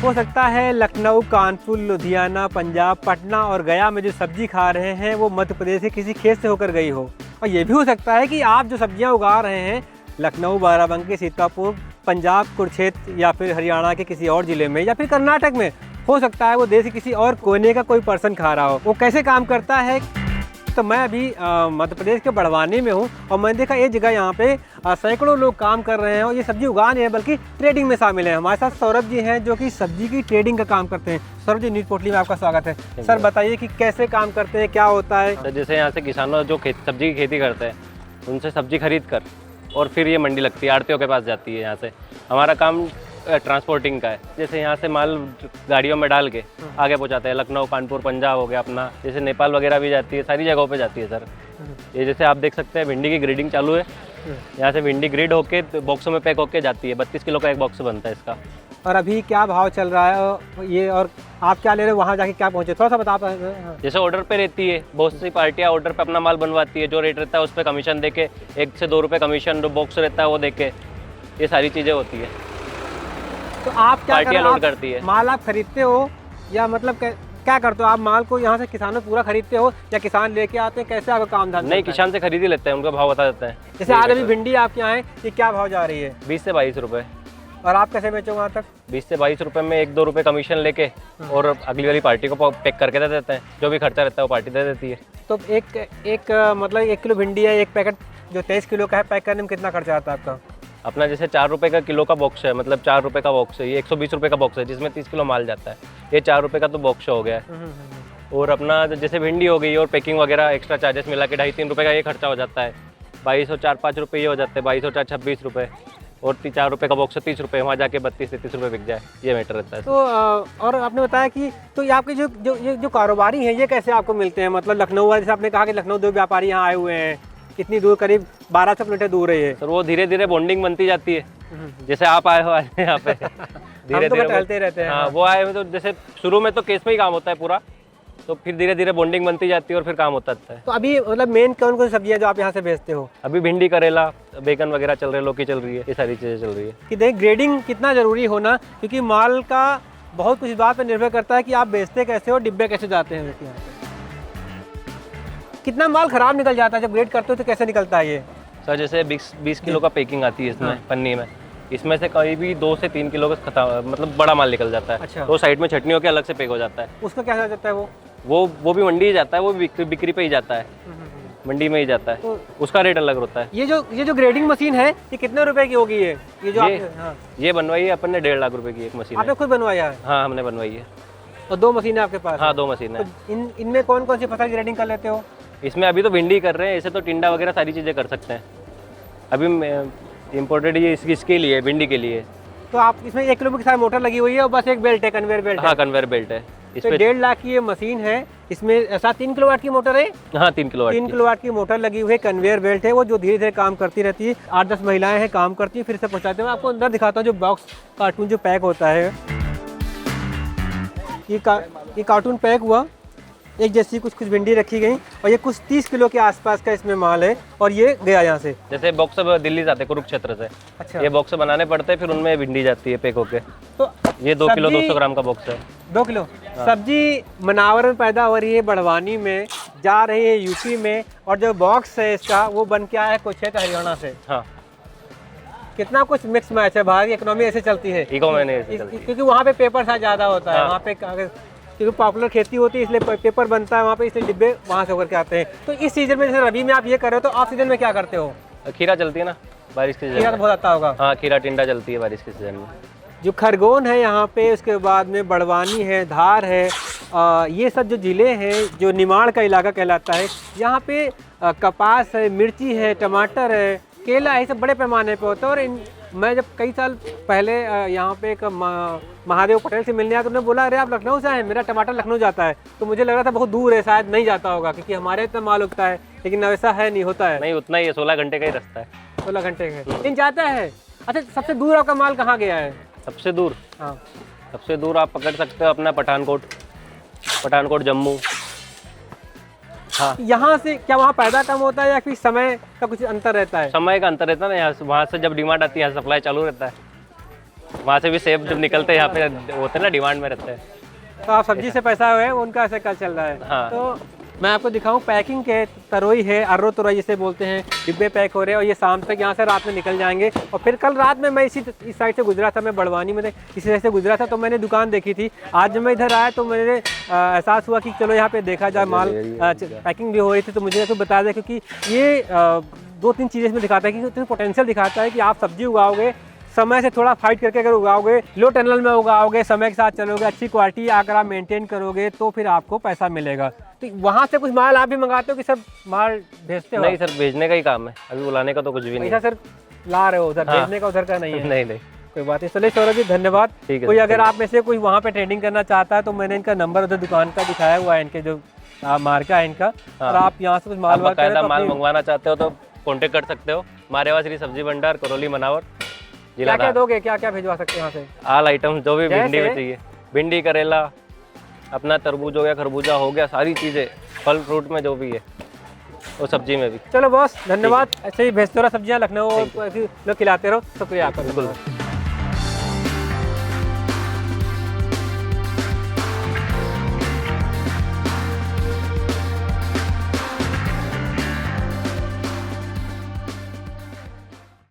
हो सकता है लखनऊ, कानपुर, लुधियाना, पंजाब, पटना और गया में जो सब्जी खा रहे हैं वो मध्य प्रदेश के किसी खेत से होकर गई हो। और ये भी हो सकता है कि आप जो सब्जियां उगा रहे हैं लखनऊ, बाराबंकी, सीतापुर, पंजाब, कुरुक्षेत्र या फिर हरियाणा के किसी और ज़िले में या फिर कर्नाटक में, हो सकता है वो देश के किसी और कोने का कोई पर्सन खा रहा हो। वो कैसे काम करता है? तो मैं अभी मध्य प्रदेश के बड़वानी में हूँ और मैंने देखा ये जगह यहाँ पे सैकड़ों लोग काम कर रहे हैं और ये सब्जी उगा नहीं है बल्कि ट्रेडिंग में शामिल है। हमारे साथ सौरभ जी हैं जो कि सब्जी की ट्रेडिंग का काम करते हैं। सौरभ जी, न्यूज़ पोटली में आपका स्वागत है। सर बताइए कि कैसे काम करते हैं, क्या होता है? जैसे यहाँ से किसानों जो सब्जी की खेती करते हैं उनसे सब्जी खरीद कर और फिर ये मंडी लगती है, आड़तियों के पास जाती है। यहाँ से हमारा काम ट्रांसपोर्टिंग का है। जैसे यहाँ से माल गाड़ियों में डाल के आगे पहुँचाते हैं। लखनऊ, कानपुर, पंजाब हो गया अपना, जैसे नेपाल वगैरह भी जाती है, सारी जगहों पे जाती है सर। ये जैसे आप देख सकते हैं भिंडी की ग्रेडिंग चालू है। यहाँ से भिंडी ग्रेड होके बॉक्सों में पैक होके जाती है। 32 किलो का एक बॉक्स बनता है इसका। और अभी क्या भाव चल रहा है ये, और आप क्या ले रहे हो, वहाँ जाके क्या पहुँचे, थोड़ा सा बता पाए? जैसे ऑर्डर पे रहती है, बहुत सी पार्टियाँ ऑर्डर पे अपना माल बनवाती है। जो रेट रहता है उस पर कमीशन दे के 1 से 2 रुपये कमीशन, जो बॉक्स रहता है वो दे के, ये सारी चीज़ें होती है। तो आप क्या लोड करती है माल आप खरीदते हो या मतलब क्या करते हो आप? माल को यहाँ से किसानों पूरा खरीदते हो या किसान लेके आते हैं? कैसे आपका काम धंधा? नहीं, किसान से खरीद ही लेते हैं, उनका भाव बता देते हैं। जैसे आज अभी भिंडी आपके यहाँ है, ये क्या भाव जा रही है? 20 से 22 रुपये। और आप कैसे बेचो वहाँ तक? 20 से 22 रुपये में 1-2 रुपये कमीशन लेके और अगली वाली पार्टी को पैक करके दे देते हैं। जो भी खर्चा रहता है वो पार्टी दे देती है। तो एक मतलब 1 किलो भिंडी है, एक पैकेट जो 23 किलो का है, पैक करने में कितना खर्चा आता है आपका? अपना जैसे 4 रुपये का किलो का बॉक्स है, मतलब 4 रुपये का बॉक्स है। ये 120 रुपये का बॉक्स है जिसमें 30 किलो माल जाता है। ये 4 रुपये का तो बॉक्स हो गया है। और अपना जैसे भिंडी हो गई और पैकिंग वगैरह एक्स्ट्रा चार्जेस मिला के 2.5-3 रुपये का ये खर्चा हो जाता है। 2200 4-5 रुपये ये हो जाते हैं। 2200 4 26 रुपये और 4 रुपये का बॉक्स है 30 रुपये, वहाँ जाके 32 से 30 रुपये बिक जाए, ये मैटर रहता है। तो और आपने बताया कि तो ये आपके जो कारोबारी हैं ये कैसे आपको मिलते हैं? मतलब लखनऊ वाले, जैसे आपने कहा कि लखनऊ 2 व्यापारी यहाँ आए हुए हैं, कितनी दूर? करीब 1200 किलोमीटर दूर है ये। सर वो धीरे धीरे बॉन्डिंग बनती जाती है। जैसे आप आए हो आज यहाँ पे धीरे धीरे टहलते रहते हैं। हाँ, वो आए हुए तो जैसे शुरू में तो केस में ही काम होता है पूरा, तो फिर धीरे धीरे बॉन्डिंग बनती जाती है और फिर काम होता है। तो अभी मतलब मेन कौन कौन सी सब्जियां जो आप यहाँ से बेचते हो? अभी भिंडी, करेला, बैगन वगैरह चल रहे हैं, लौकी चल रही है, ये सारी चीज़ें चल रही है। कि देख ग्रेडिंग कितना ज़रूरी होना, क्योंकि माल का बहुत कुछ इस बात पर निर्भर करता है कि आप बेचते कैसे हो, डिब्बे कैसे जाते हैं। यहाँ पे कितना माल खराब निकल जाता है जब ग्रेड करते हो, तो कैसे निकलता है ये? सर जैसे 20 किलो का पैकिंग आती है इसमें पन्नी में, इसमें से कहीं भी 2 से 3 किलो का मतलब बड़ा माल निकल जाता है। अच्छा। तो साइड में छटनी होकर अलग से पैक हो जाता है। उसका क्या हो जाता है? वो भी मंडी ही जाता है, वो बिक्री पे ही जाता है, मंडी में ही जाता है। तो उसका रेट अलग होता है। ये जो ग्रेडिंग मशीन है ये कितने रुपए की होगी? ये जो ये बनवाई है अपन ने 1.5 लाख रुपए की एक मशीन। आपने खुद बनवाया है? हाँ, हमने बनवाई है। और 2 मशीन है आपके पास? हाँ, 2 मशीन है। तो इनमें कौन कौन सी फसल ग्रेडिंग कर लेते हो? इसमें अभी तो भिंडी कर रहे हैं, ऐसे तो टिंडा वगैरह सारी चीज़ें कर सकते हैं। अभी इम्पोर्टेड ये इसके लिए, भिंडी के लिए। तो आप इसमें 1 किलो की सारी मोटर लगी हुई है और बस एक बेल्ट है, कन्वेयर बेल्ट है? हाँ, कन्वेयर बेल्ट है। तो 1.5 लाख की ये मशीन है, इसमें ऐसा 3 किलोवाट की मोटर है? हाँ, 3 किलोवाट की मोटर लगी हुई है, कन्वेयर बेल्ट है, वो जो धीरे धीरे काम करती रहती है। 8-10 महिलाएं हैं, काम करती है, फिर से पहुंचाते हैं। आपको अंदर दिखाता हूँ जो बॉक्स कार्टून जो पैक होता है। ये कार्टून पैक हुआ, एक जैसी कुछ भिंडी रखी गई और ये कुछ 30 किलो के आसपास का इसमें माल है और ये गया यहाँ से। जैसे बॉक्स दिल्ली जाते कुरुक्षेत्र से। अच्छा। ये बॉक्स बनाने पड़ते हैं, फिर उनमें भिंडी जाती है पैक होके। तो ये 2 किलो 200 ग्राम का बॉक्स है। 2 किलो सब्जी मनावर में पैदा हो रही है, बड़वानी में जा रही है, यूपी में, और जो बॉक्स है इसका वो बन के आया है कुरुक्षेत्र, हरियाणा से। हाँ, कितना कुछ मिक्स मैच है। बाहर की इकोनॉमी ऐसे चलती है, क्योंकि वहाँ पे पेपर साइज ज़्यादा होता है। वहाँ पे क्योंकि पॉपुलर खेती होती है इसलिए पेपर बनता है वहाँ पे, इसलिए डिब्बे वहाँ से होकर के आते हैं। तो इस सीजन में, जैसे रबी में आप ये कर रहे हो, तो ऑफ सीजन में क्या करते हो? खीरा चलती है ना बारिश के सीजन। खीरा तो बहुत आता होगा। हाँ, खीरा टिंडा चलती है बारिश के सीजन में। जो खरगोन है यहाँ पे, उसके बाद में बड़वानी है, धार है, ये सब जो ज़िले हैं, जो निमाड़ का इलाका कहलाता है, यहाँ पे कपास है, मिर्ची है, टमाटर है, केला है, सब बड़े पैमाने पे होता है। और मैं जब कई साल पहले यहाँ पे एक महादेव पटेल से मिलने आया तो उन्होंने बोला, अरे आप लखनऊ से हैं, मेरा टमाटर लखनऊ जाता है। तो मुझे लग रहा था बहुत दूर है, शायद नहीं जाता होगा, क्योंकि हमारे इतना माल उगता है, लेकिन वैसा है नहीं, होता है। नहीं, उतना ही है, 16 घंटे का ही रास्ता है। 16 घंटे का लेकिन जाता है। अच्छा, सबसे दूर आपका माल कहाँ गया है? सबसे दूर? हाँ, सबसे दूर आप पकड़ सकते हो अपना पठानकोट, जम्मू। हाँ। यहाँ से क्या वहाँ पैदा कम होता है या फिर समय का कुछ अंतर रहता है? समय का अंतर रहता है ना, यहाँ वहाँ से जब डिमांड आती है सप्लाई चालू रहता है। वहाँ से भी सेब जब निकलते हैं यहाँ पे होते हैं ना, डिमांड में रहते हैं। तो आप सब्जी से पैसा है उनका ऐसे कल चल रहा है। हाँ। तो मैं आपको दिखाऊं पैकिंग के तरोई है, अर्रो तरोई जिसे बोलते हैं, डिब्बे पैक हो रहे हैं और ये शाम तक यहाँ से रात में निकल जाएंगे। और फिर कल रात में मैं इस साइड से गुजरा था, मैं बड़वानी में इसी साइड से गुजरा था, तो मैंने दुकान देखी थी। आज जब मैं इधर आया तो मेरे एहसास हुआ कि चलो यहाँ पे देखा जाए, माल पैकिंग भी हो रही थी, तो मुझे तो बता दें, क्योंकि ये 2-3 चीज़ें इसमें दिखाता है कि पोटेंशियल दिखाता है कि आप सब्जी उगाओगे, समय से थोड़ा फाइट करके अगर उगाओगे, लो टनल में उगाओगे, समय के साथ चलोगे, अच्छी क्वालिटी अगर आप मेंटेन करोगे तो फिर आपको पैसा मिलेगा। तो वहाँ से कुछ माल आप भी मंगाते हो कि सब माल भेजते हो? नहीं सर, भेजने का ही काम है, अभी बुलाने का तो कुछ भी नहीं पैसा है। सर ला रहे हो उधर, हाँ। भेजने का उधर का नहीं है? नहीं नहीं, कोई बात नहीं। चलिए सौरभ जी, धन्यवाद। ठीक है। कोई अगर आप में से कोई वहाँ पे ट्रेडिंग करना चाहता है तो मैंने इनका नंबर उधर दुकान का दिखाया हुआ है, इनके जो मार्का है इनका, और आप यहाँ से कुछ माल वाल बाकायदा माल मंगवाना चाहते हो तो कॉन्टेक्ट कर सकते हो। मारेवा श्री सब्जी भंडार, करौली, मनावर, क्या क्या दोगे, क्या क्या भिजवा सकते हैं यहाँ से? ऑल आइटम जो भी भिंडी में जैसे? चाहिए, भिंडी, करेला, अपना तरबूज हो गया, खरबूजा हो गया, सारी चीज़ें, फल फ्रूट में जो भी है, वो सब्जी में भी। चलो बॉस, धन्यवाद। ऐसे ही भेजते रहो सब्जियाँ, लखनऊ लोग खिलाते रहो। शुक्रिया आपका। बिल्कुल।